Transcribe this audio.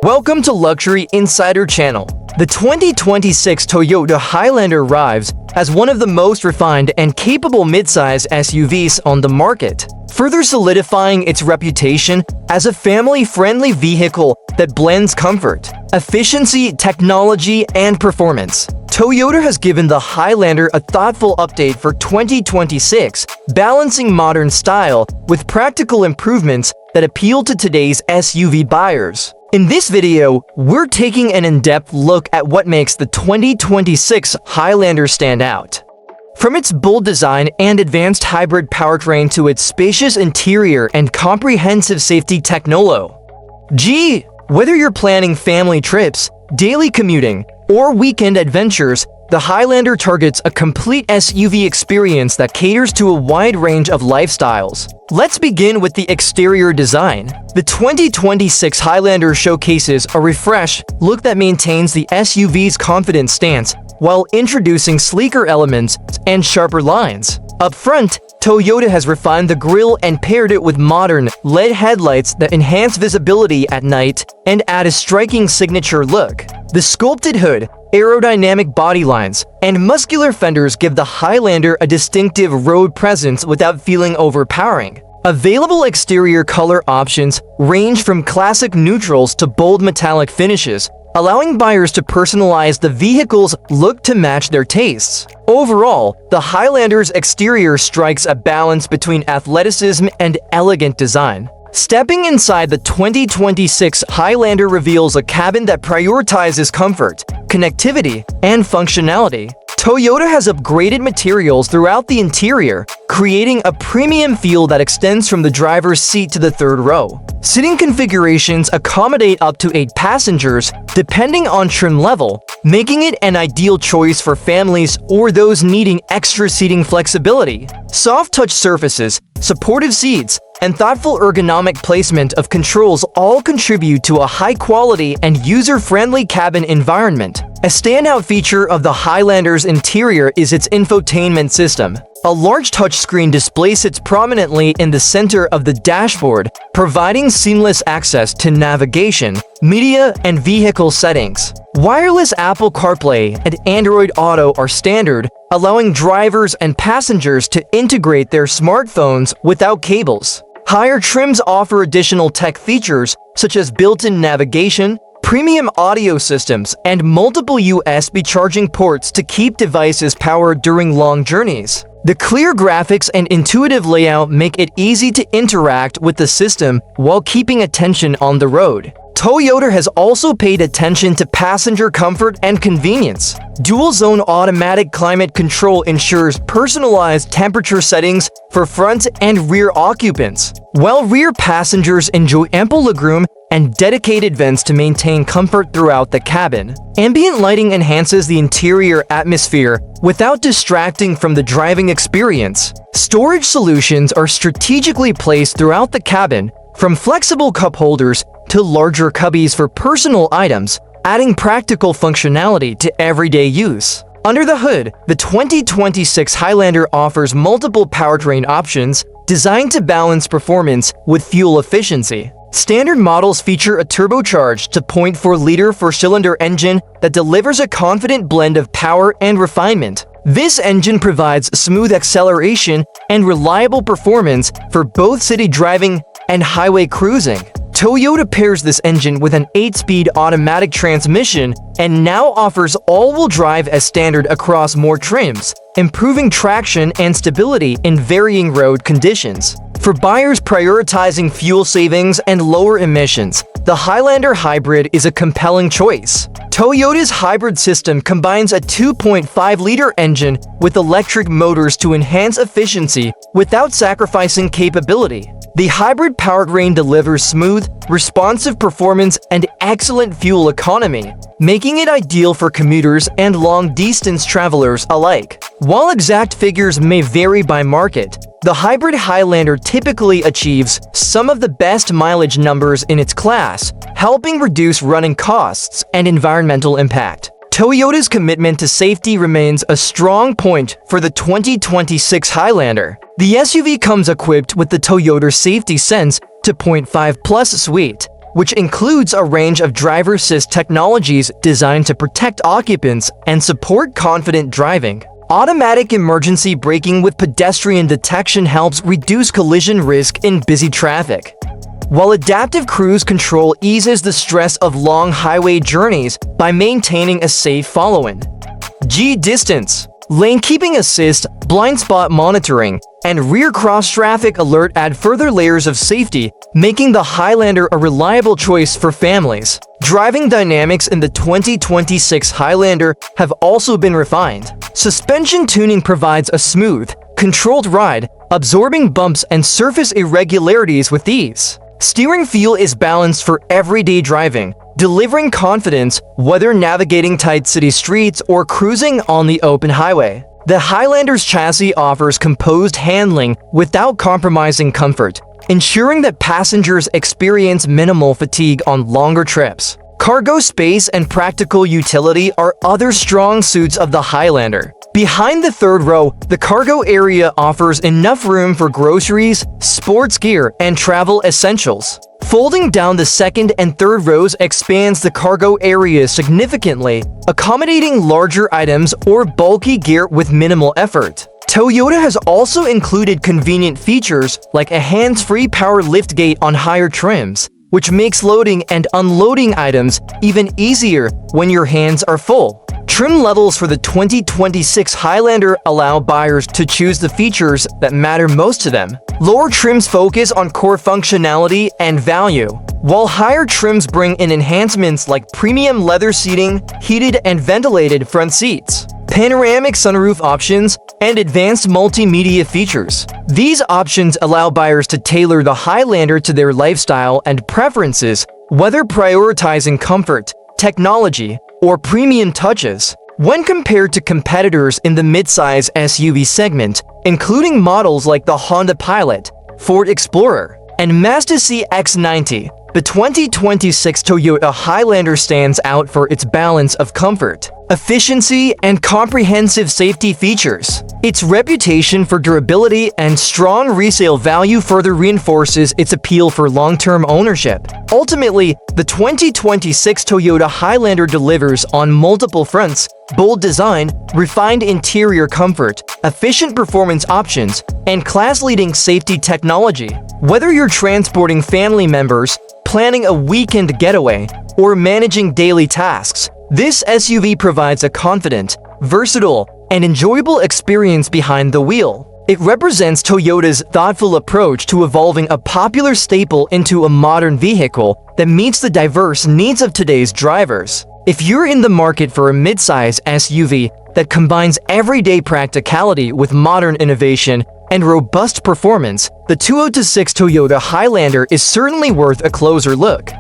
Welcome to Luxury Insider Channel. The 2026 Toyota Highlander arrives as one of the most refined and capable midsize SUVs on the market, further solidifying its reputation as a family-friendly vehicle that blends comfort, efficiency, technology, and performance. Toyota has given the Highlander a thoughtful update for 2026, balancing modern style with practical improvements that appeal to today's SUV buyers. In this video, we're taking an in-depth look at what makes the 2026 Highlander stand out. From its bold design and advanced hybrid powertrain to its spacious interior and comprehensive safety technology. Whether you're planning family trips, daily commuting, or weekend adventures, the Highlander targets a complete SUV experience that caters to a wide range of lifestyles. Let's begin with the exterior design. The 2026 Highlander showcases a refreshed look that maintains the SUV's confident stance while introducing sleeker elements and sharper lines. Up front, Toyota has refined the grille and paired it with modern LED headlights that enhance visibility at night and add a striking signature look. The sculpted hood, aerodynamic body lines, and muscular fenders give the Highlander a distinctive road presence without feeling overpowering. Available exterior color options range from classic neutrals to bold metallic finishes, allowing buyers to personalize the vehicle's look to match their tastes. Overall, the Highlander's exterior strikes a balance between athleticism and elegant design. Stepping inside, the 2026 Highlander reveals a cabin that prioritizes comfort, connectivity, and functionality. Toyota has upgraded materials throughout the interior, creating a premium feel that extends from the driver's seat to the third row. Sitting configurations accommodate up to 8 passengers, depending on trim level, making it an ideal choice for families or those needing extra seating flexibility. Soft touch surfaces, supportive seats, and thoughtful ergonomic placement of controls all contribute to a high-quality and user-friendly cabin environment. A standout feature of the Highlander's interior is its infotainment system. A large touchscreen display sits prominently in the center of the dashboard, providing seamless access to navigation, media, and vehicle settings. Wireless Apple CarPlay and Android Auto are standard, allowing drivers and passengers to integrate their smartphones without cables. Higher trims offer additional tech features such as built-in navigation, premium audio systems, and multiple USB charging ports to keep devices powered during long journeys. The clear graphics and intuitive layout make it easy to interact with the system while keeping attention on the road. Toyota has also paid attention to passenger comfort and convenience. Dual-zone automatic climate control ensures personalized temperature settings for front and rear occupants, while rear passengers enjoy ample legroom and dedicated vents to maintain comfort throughout the cabin. Ambient lighting enhances the interior atmosphere without distracting from the driving experience. Storage solutions are strategically placed throughout the cabin, from flexible cup holders to larger cubbies for personal items, adding practical functionality to everyday use. Under the hood, the 2026 Highlander offers multiple powertrain options designed to balance performance with fuel efficiency. Standard models feature a turbocharged 2.4-liter four-cylinder engine that delivers a confident blend of power and refinement. This engine provides smooth acceleration and reliable performance for both city driving and highway cruising. Toyota pairs this engine with an 8-speed automatic transmission and now offers all-wheel drive as standard across more trims, improving traction and stability in varying road conditions. For buyers prioritizing fuel savings and lower emissions, the Highlander Hybrid is a compelling choice. Toyota's hybrid system combines a 2.5-liter engine with electric motors to enhance efficiency without sacrificing capability. The hybrid powertrain delivers smooth, responsive performance and excellent fuel economy, making it ideal for commuters and long-distance travelers alike. While exact figures may vary by market, the hybrid Highlander typically achieves some of the best mileage numbers in its class, helping reduce running costs and environmental impact. Toyota's commitment to safety remains a strong point for the 2026 Highlander. The SUV comes equipped with the Toyota Safety Sense 2.5 Plus suite, which includes a range of driver assist technologies designed to protect occupants and support confident driving. Automatic emergency braking with pedestrian detection helps reduce collision risk in busy traffic, while adaptive cruise control eases the stress of long highway journeys by maintaining a safe follow-in. Distance, lane keeping assist, blind spot monitoring, and rear cross traffic alert add further layers of safety, making the Highlander a reliable choice for families. Driving dynamics in the 2026 Highlander have also been refined. Suspension tuning provides a smooth, controlled ride, absorbing bumps and surface irregularities with ease. Steering feel is balanced for everyday driving, delivering confidence whether navigating tight city streets or cruising on the open highway. The Highlander's chassis offers composed handling without compromising comfort, ensuring that passengers experience minimal fatigue on longer trips. Cargo space and practical utility are other strong suits of the Highlander. Behind the third row, the cargo area offers enough room for groceries, sports gear, and travel essentials. Folding down the second and third rows expands the cargo area significantly, accommodating larger items or bulky gear with minimal effort. Toyota has also included convenient features like a hands-free power liftgate on higher trims, which makes loading and unloading items even easier when your hands are full. Trim levels for the 2026 Highlander allow buyers to choose the features that matter most to them. Lower trims focus on core functionality and value, while higher trims bring in enhancements like premium leather seating, heated and ventilated front seats, panoramic sunroof options, and advanced multimedia features. These options allow buyers to tailor the Highlander to their lifestyle and preferences, whether prioritizing comfort, technology, or premium touches. When compared to competitors in the midsize SUV segment, including models like the Honda Pilot, Ford Explorer, and Mazda CX-90, the 2026 Toyota Highlander stands out for its balance of comfort, efficiency, and comprehensive safety features. Its reputation for durability and strong resale value further reinforces its appeal for long-term ownership. Ultimately, the 2026 Toyota Highlander delivers on multiple fronts: bold design, refined interior comfort, efficient performance options, and class-leading safety technology. Whether you're transporting family members, planning a weekend getaway, or managing daily tasks, this SUV provides a confident, versatile, and enjoyable experience behind the wheel. It represents Toyota's thoughtful approach to evolving a popular staple into a modern vehicle that meets the diverse needs of today's drivers. If you're in the market for a midsize SUV that combines everyday practicality with modern innovation and robust performance, the 2026 Toyota Highlander is certainly worth a closer look.